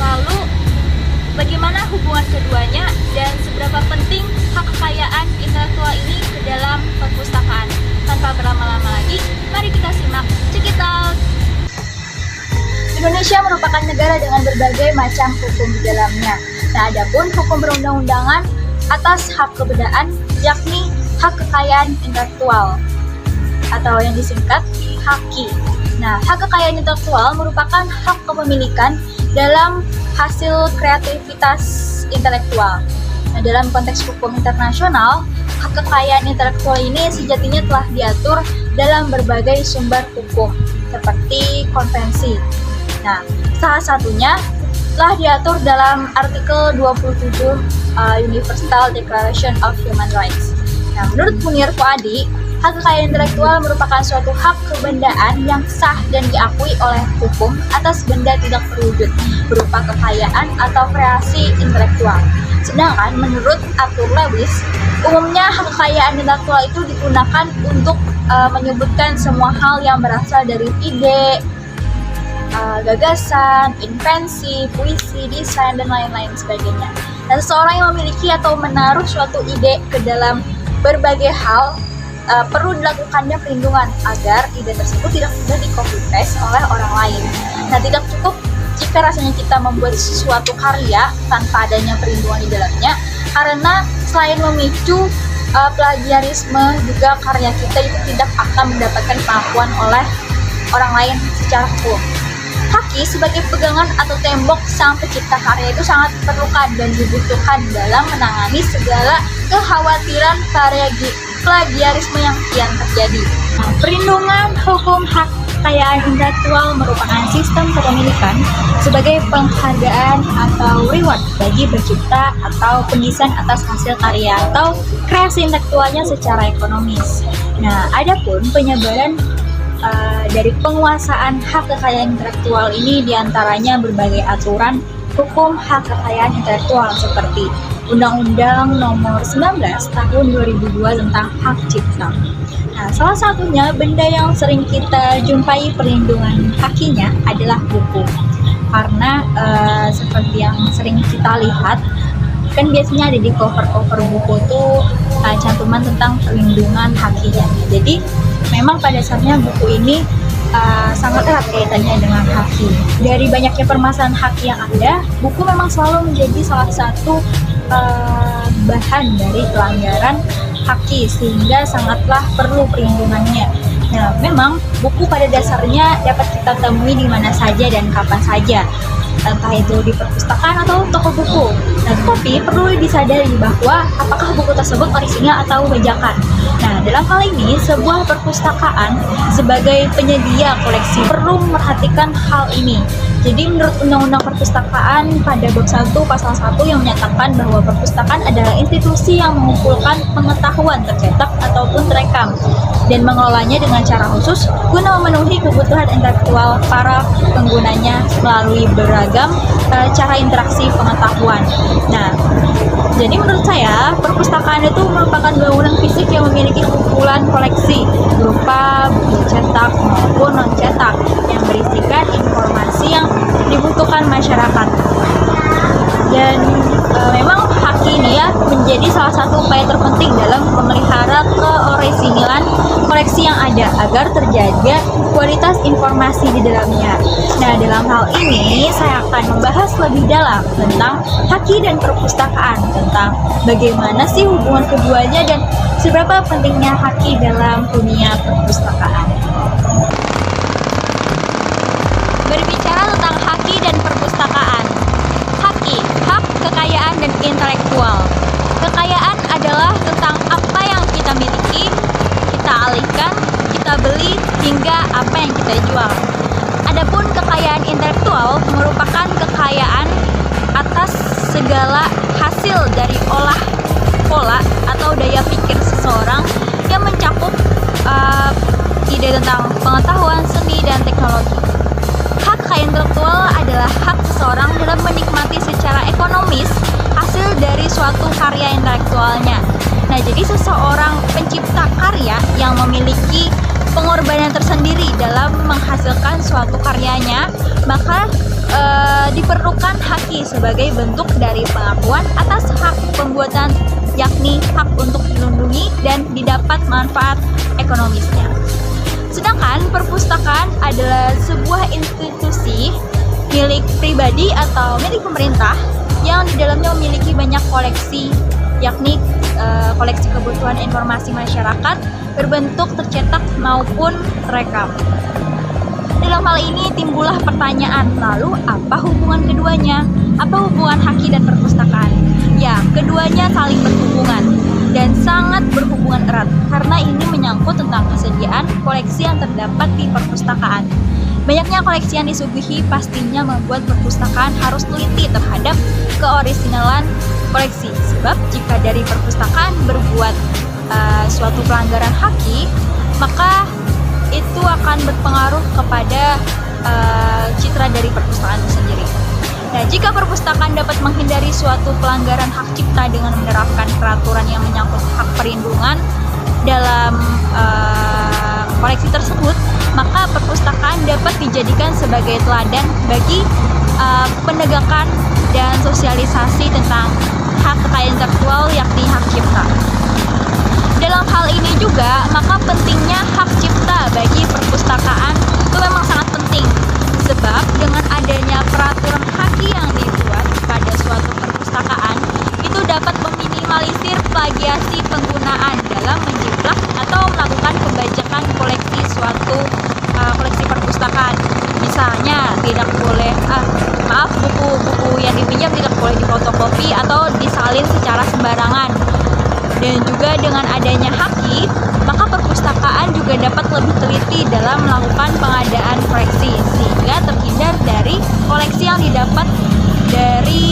Lalu, bagaimana hubungan keduanya dan seberapa penting hak kekayaan intelektual ini ke dalam perpustakaan? Tanpa berlama-lama lagi, mari kita simak Check It Out! Indonesia merupakan negara dengan berbagai macam hukum di dalamnya. Nah, adapun hukum perundang-undangan atas hak kebudayaan, yakni hak kekayaan intelektual atau yang disingkat HAKI. Nah, hak kekayaan intelektual merupakan hak kepemilikan dalam hasil kreativitas intelektual. Nah, dalam konteks hukum internasional, hak kekayaan intelektual ini sejatinya telah diatur dalam berbagai sumber hukum, seperti konvensi. Nah, salah satunya telah diatur dalam artikel 27 Universal Declaration of Human Rights. Nah, menurut Munir Fuadi, hak kekayaan intelektual merupakan suatu hak kebendaan yang sah dan diakui oleh hukum atas benda tidak terwujud, berupa kekayaan atau kreasi intelektual. Sedangkan menurut Arthur Lewis, umumnya hak kekayaan intelektual itu digunakan untuk menyebutkan semua hal yang berasal dari ide, gagasan, invensi, puisi, desain, dan lain-lain sebagainya. Dan seseorang yang memiliki atau menaruh suatu ide ke dalam berbagai hal perlu dilakukannya perlindungan agar ide tersebut tidak mudah di-copy-paste oleh orang lain. Nah, tidak cukup jika rasanya kita membuat sesuatu karya tanpa adanya perlindungan di dalamnya, karena selain memicu plagiarisme, juga karya kita itu tidak akan mendapatkan pengakuan oleh orang lain secara hukum. HAKI sebagai pegangan atau tembok sang pencipta karya itu sangat diperlukan dan dibutuhkan dalam menangani segala kekhawatiran plagiarisme yang kian terjadi. Nah, perlindungan hukum hak kekayaan intelektual merupakan sistem kepemilikan sebagai penghargaan atau reward bagi pencipta atau pendesain atas hasil karya atau kreasi intelektualnya secara ekonomis. Nah, adapun penyebaran dari penguasaan hak kekayaan intelektual ini diantaranya berbagai aturan hukum hak kekayaan intelektual seperti Undang-Undang Nomor 19 Tahun 2002 tentang Hak Cipta. Nah, salah satunya benda yang sering kita jumpai perlindungan hakinya adalah buku. Karena seperti yang sering kita lihat, kan biasanya ada di cover-cover buku tuh cantuman tentang perlindungan hakinya. Jadi memang pada dasarnya buku ini sangat erat kaitannya dengan haki. Dari banyaknya permasalahan haki yang ada, buku memang selalu menjadi salah satu bahan dari pelanggaran haki, sehingga sangatlah perlu perlindungannya. Nah, memang buku pada dasarnya dapat kita temui di mana saja dan kapan saja, entah itu di perpustakaan atau toko buku. Nah, tetapi perlu disadari bahwa apakah buku tersebut orisinal atau bajakan. Nah, dalam hal ini, sebuah perpustakaan sebagai penyedia koleksi perlu memperhatikan hal ini. Jadi, menurut Undang-Undang Perpustakaan pada bab 1 pasal 1 yang menyatakan bahwa perpustakaan adalah institusi yang mengumpulkan pengetahuan tercetak ataupun terekam dan mengelolanya dengan cara khusus guna memenuhi kebutuhan intelektual para penggunanya melalui beragam cara interaksi pengetahuan. Nah, jadi menurut saya perpustakaan itu merupakan bangunan fisik yang memiliki kumpulan koleksi berupa buku cetak maupun non-cetak yang berisikan informasi yang dibutuhkan masyarakat. Dan memang haki ini ya menjadi salah satu upaya terpenting dalam memelihara keorisinalan koleksi yang ada agar terjaga kualitas informasi di dalamnya. Nah, dalam hal ini saya akan membahas lebih dalam tentang haki dan perpustakaan, tentang bagaimana sih hubungan keduanya dan seberapa pentingnya haki dalam dunia perpustakaan. Berbicara tentang haki dan perpustakaan. Haki, hak kekayaan dan intelektual. Kekayaan adalah tentang apa yang kita miliki, kita alihkan, kita beli, hingga apa yang kita jual. Adapun kekayaan intelektual merupakan kekayaan atas segala hasil dari olah pola atau daya pikir seseorang yang mencakup ide tentang pengetahuan, seni, dan teknologi. Hak kekayaan intelektual adalah hak seseorang dalam menikmati secara ekonomis hasil dari suatu karya intelektualnya. Nah, jadi seseorang pencipta karya yang memiliki pengorbanan tersendiri dalam menghasilkan suatu karyanya, maka diperlukan hak sebagai bentuk dari pengakuan atas hak pembuatan, yakni hak untuk dilindungi dan didapat manfaat ekonomisnya. Sedangkan perpustakaan adalah sebuah institusi milik pribadi atau milik pemerintah yang di dalamnya memiliki banyak koleksi, yakni koleksi kebutuhan informasi masyarakat berbentuk tercetak maupun terekam. Dalam hal ini timbullah pertanyaan, lalu apa hubungan keduanya? Apa hubungan haki dan perpustakaan? Ya, keduanya saling berhubungan dan sangat berhubungan erat karena ini menyangkut tentang kesediaan koleksi yang terdapat di perpustakaan. Banyaknya koleksi yang disuguhi pastinya membuat perpustakaan harus teliti terhadap keorisinalan koleksi. Sebab jika dari perpustakaan berbuat suatu pelanggaran haki, maka itu akan berpengaruh kepada citra dari perpustakaan itu sendiri. Nah, jika perpustakaan dapat menghindari suatu pelanggaran hak cipta dengan menerapkan peraturan yang menyangkut hak perlindungan dalam koleksi tersebut, maka perpustakaan dapat dijadikan sebagai teladan bagi penegakan dan sosialisasi tentang hak kekayaan intelektual, yakni hak cipta. Dalam hal ini juga, maka pentingnya hak cipta bagi perpustakaan itu memang sangat penting. Sebab dengan adanya peraturan haki yang dibuat pada suatu perpustakaan, itu dapat meminimalisir plagiasi penggunaan dalam menjiplak atau melakukan pembajakan koleksi suatu koleksi perpustakaan. Misalnya tidak boleh buku-buku yang dipinjam tidak boleh difotokopi atau disalin secara sembarangan. Dan juga dengan adanya haki, maka perpustakaan juga dapat lebih teliti dalam melakukan pengadaan koleksi sehingga terhindar dari koleksi yang didapat dari